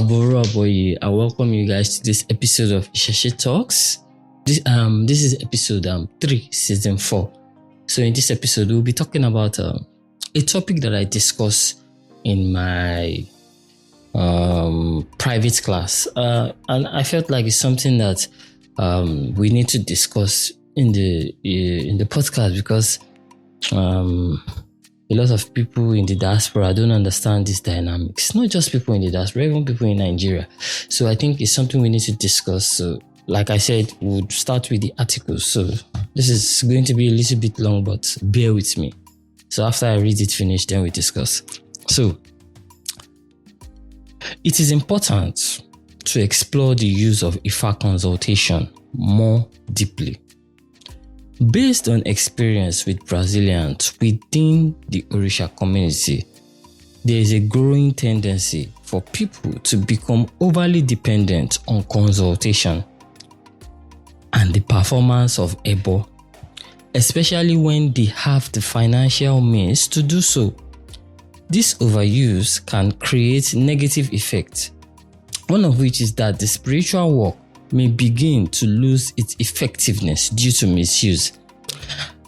Aboro Aboye. I welcome you guys to this episode of Isese Talks. This is episode 3, season 4. So in this episode, we'll be talking about a topic that I discuss in my private class, and I felt like it's something that we need to discuss in the podcast because a lot of people in the diaspora don't understand this dynamics. Not just people in the diaspora, even people in Nigeria. So I think it's something we need to discuss. So like I said, we'll start with the articles. So this is going to be a little bit long, but bear with me. So after I read it finish, then we discuss. So it is important to explore the use of Ifá consultation more deeply. Based on experience with Brazilians within the Orisha community, there is a growing tendency for people to become overly dependent on consultation and the performance of Ebo, especially when they have the financial means to do so. This overuse can create negative effects, one of which is that the spiritual work may begin to lose its effectiveness due to misuse.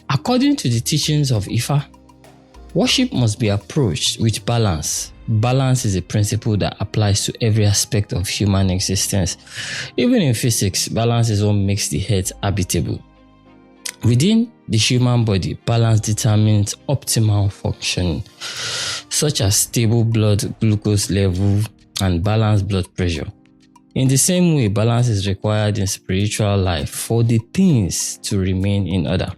According to the teachings of Ifá, worship must be approached with balance. Balance is a principle that applies to every aspect of human existence. Even in physics, balance is what makes the earth habitable. Within the human body, balance determines optimal function, such as stable blood glucose level and balanced blood pressure. In the same way, balance is required in spiritual life for the things to remain in order.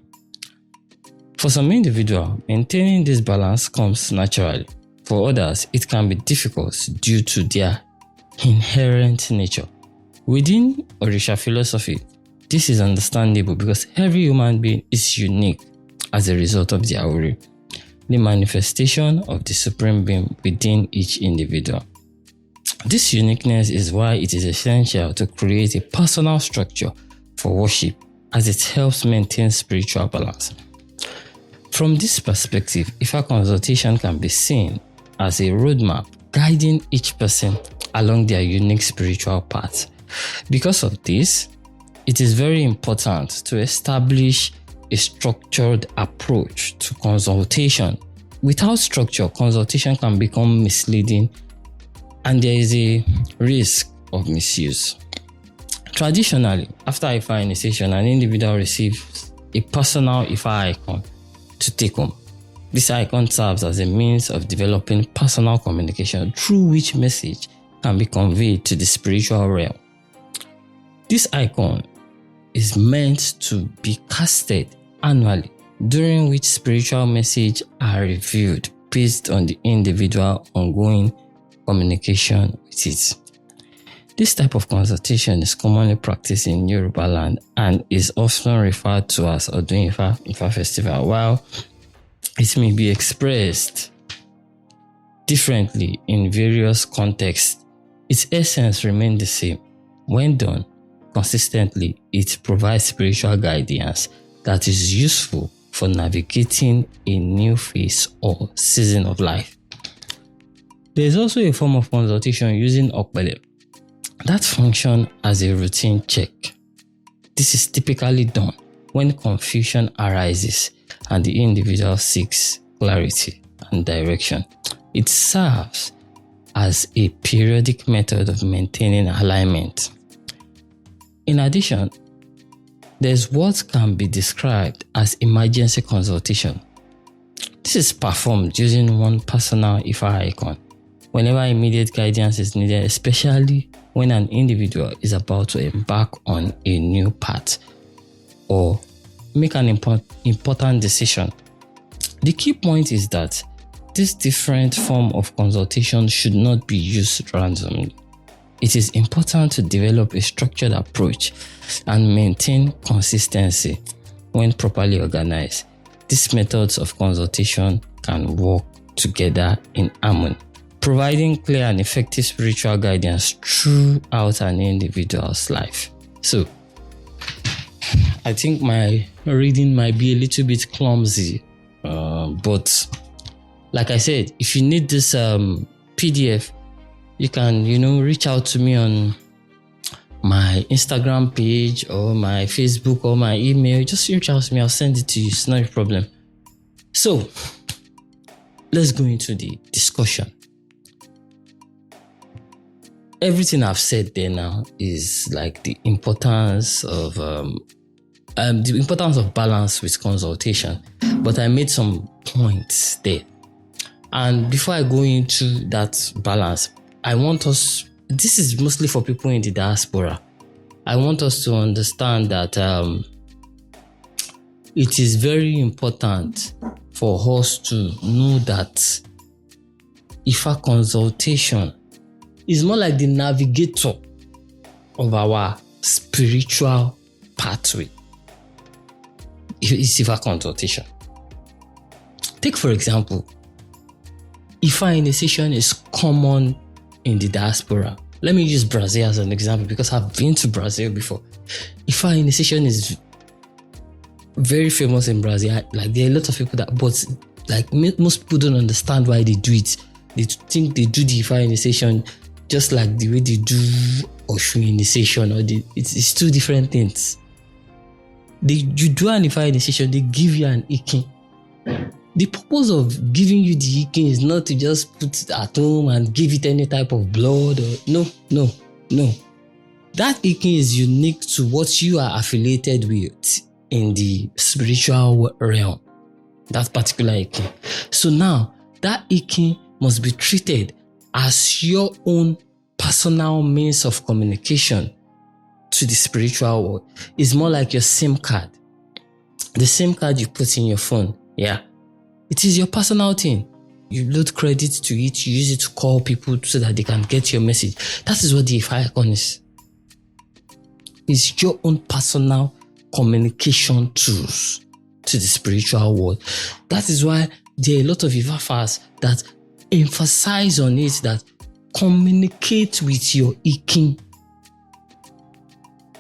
For some individuals, maintaining this balance comes naturally. For others, it can be difficult due to their inherent nature. Within Orisha philosophy, this is understandable because every human being is unique as a result of their Ori, the manifestation of the Supreme Being within each individual. This uniqueness is why it is essential to create a personal structure for worship, as it helps maintain spiritual balance. From this perspective, Ifá consultation can be seen as a roadmap guiding each person along their unique spiritual path. Because of this, it is very important to establish a structured approach to consultation. Without structure, consultation can become misleading and there is a risk of misuse. Traditionally, after Ifá initiation, an individual receives a personal Ifá icon to take home. This icon serves as a means of developing personal communication through which message can be conveyed to the spiritual realm. This icon is meant to be casted annually, during which spiritual messages are reviewed based on the individual ongoing communication with it. This type of consultation is commonly practiced in Yoruba land and is often referred to as Odun Ifá festival. While it may be expressed differently in various contexts, its essence remains the same. When done consistently, it provides spiritual guidance that is useful for navigating a new phase or season of life. There is also a form of consultation using Okpele that functions as a routine check. This is typically done when confusion arises and the individual seeks clarity and direction. It serves as a periodic method of maintaining alignment. In addition, there's what can be described as emergency consultation. This is performed using one personal Ifá icon whenever immediate guidance is needed, especially when an individual is about to embark on a new path or make an important decision. The key point is that this different form of consultation should not be used randomly. It is important to develop a structured approach and maintain consistency when properly organized. These methods of consultation can work together in harmony, providing clear and effective spiritual guidance throughout an individual's life. So, I think my reading might be a little bit clumsy, but like I said, if you need this PDF, you can, reach out to me on my Instagram page or my Facebook or my email. Just reach out to me. I'll send it to you. It's not a problem. So, let's go into the discussion. Everything I've said there now is like the importance of balance with consultation. But I made some points there. And before I go into that balance, this is mostly for people in the diaspora. I want us to understand that it is very important for us to know that Ifa consultation is more like the navigator of our spiritual pathway. It's Ifa consultation. Take for example, Ifa initiation is common in the diaspora. Let me use Brazil as an example because I've been to Brazil before. Ifa initiation is very famous in Brazil. Like there are a lot of people but like most people don't understand why they do it. They think they do the Ifa initiation just like the way they do Oshun initiation, or it's two different things. You do an Ifa initiation, they give you an Ikin. The purpose of giving you the Ikin is not to just put it at home and give it any type of blood. No. That Ikin is unique to what you are affiliated with in the spiritual realm. That particular Ikin. So now, that Ikin must be treated as your own personal means of communication to the spiritual world. It's more like your SIM card. The SIM card you put in your phone. Yeah. It is your personal thing. You load credit to it, you use it to call people so that they can get your message. That is what the Ifa icon is. It's your own personal communication tools to the spiritual world. That is why there are a lot of Ifa fast that emphasize on it, that communicate with your Ikin.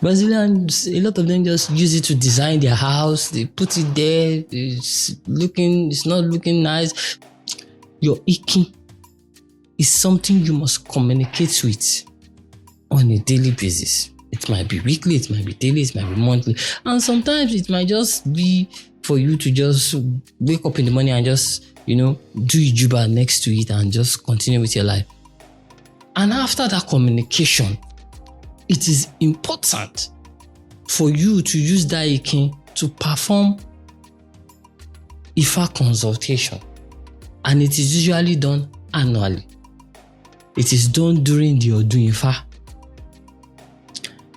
Brazilians, a lot of them just use it to design their house. They put it there. It's not looking nice. Your Ikin is something you must communicate with on a daily basis. It might be weekly, it might be daily, it might be monthly. And sometimes it might just be for you to just wake up in the morning and just, do Ijuba next to it and just continue with your life. And after that communication, it is important for you to use that Ikin to perform Ifa consultation. And it is usually done annually. It is done during the Odun Ifa.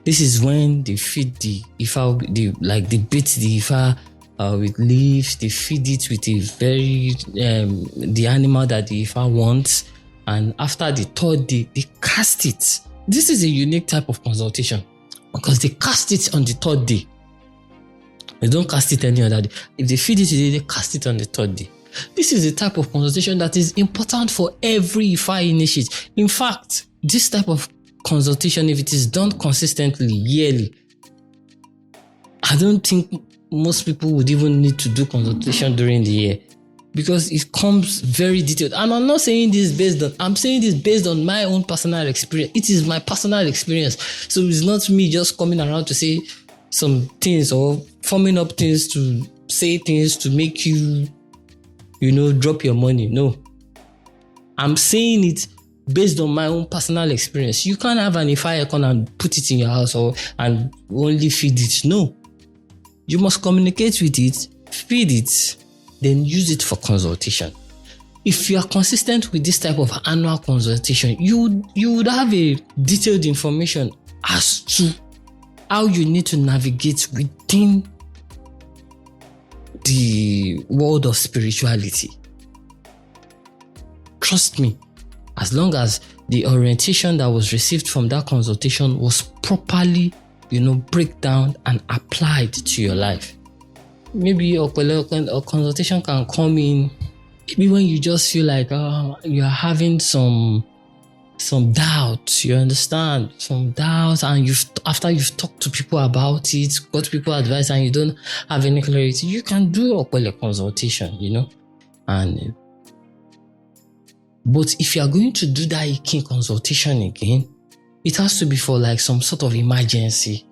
This is when they feed the Ifa, they beat the Ifa with leaves. They feed it with the animal that the Ifa wants. And after the third day, they cast it. This is a unique type of consultation because they cast it on the third day. They don't cast it any other day. If they feed it today, they cast it on the third day. This is a type of consultation that is important for every Ifa initiate. In fact, this type of consultation, if it is done consistently, yearly, I don't think most people would even need to do consultation during the year because it comes very detailed. And I'm not saying this I'm saying this based on my own personal experience. It is my personal experience. So it's not me just coming around to say some things or forming up things to say things to make you, drop your money. No. I'm saying it based on my own personal experience. You can't have an Ifa icon and put it in your house and only feed it. No. You must communicate with it, feed it, then use it for consultation. If you are consistent with this type of annual consultation, you would have a detailed information as to how you need to navigate within the world of spirituality. Trust me, as long as the orientation that was received from that consultation was properly, break down and applied to your life. Maybe a consultation can come in maybe when you just feel like you are having some doubts, you understand, some doubts, and after you've talked to people about it, got people advice, and you don't have any clarity, you can do a consultation, and But if you are going to do that Ikin consultation again, it has to be for like some sort of emergency,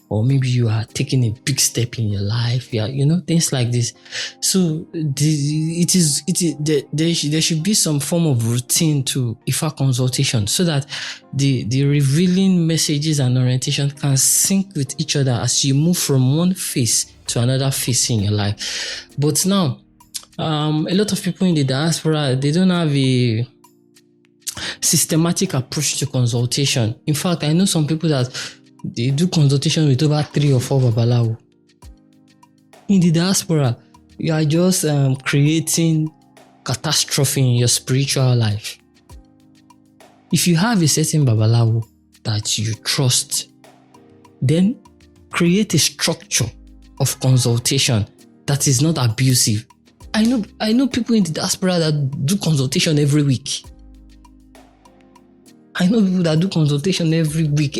or maybe you are taking a big step in your life, things like this. So there should be some form of routine to Ifa consultation, so that the revealing messages and orientation can sync with each other as you move from one phase to another phase in your life. But now, a lot of people in the diaspora, they don't have a systematic approach to consultation. In fact, I know some people that they do consultation with over 3 or 4 babalawo. In the diaspora, you are just creating catastrophe in your spiritual life. If you have a certain babalawo that you trust, then create a structure of consultation that is not abusive. I know people in the diaspora that do consultation every week. I know people that do consultation every week,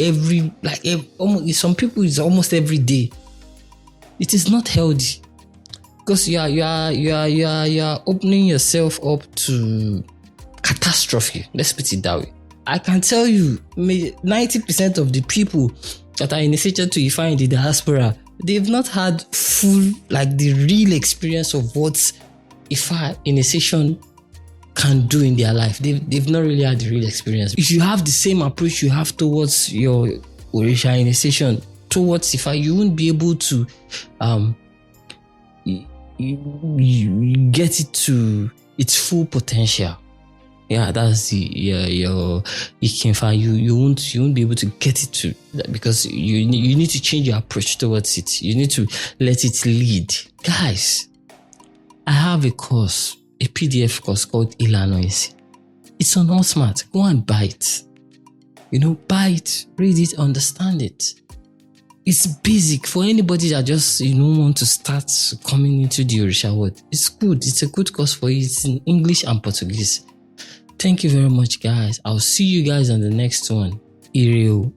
some people it's almost every day. It is not healthy, because you are opening yourself up to catastrophe. Let's put it that way. I can tell you, 90% of the people that are initiated to Ifa in the diaspora, they've not had full, the real experience of what Ifa initiation can do in their life. They've not really had the real experience. If you have the same approach you have towards your Orisha initiation, towards Ifa, you won't be able to you get it to its full potential. Yeah, that's your Ikin Ifá. You won't be able to get it to that, because you need to change your approach towards it. You need to let it lead. Guys, I have a course, a PDF course called Ilanoisi. It's on Allsmart. Go and buy it. Buy it, read it, understand it. It's basic for anybody that just want to start coming into the Orisha world. It's good. It's a good course for you. It's in English and Portuguese. Thank you very much, guys. I'll see you guys on the next one. Ireo.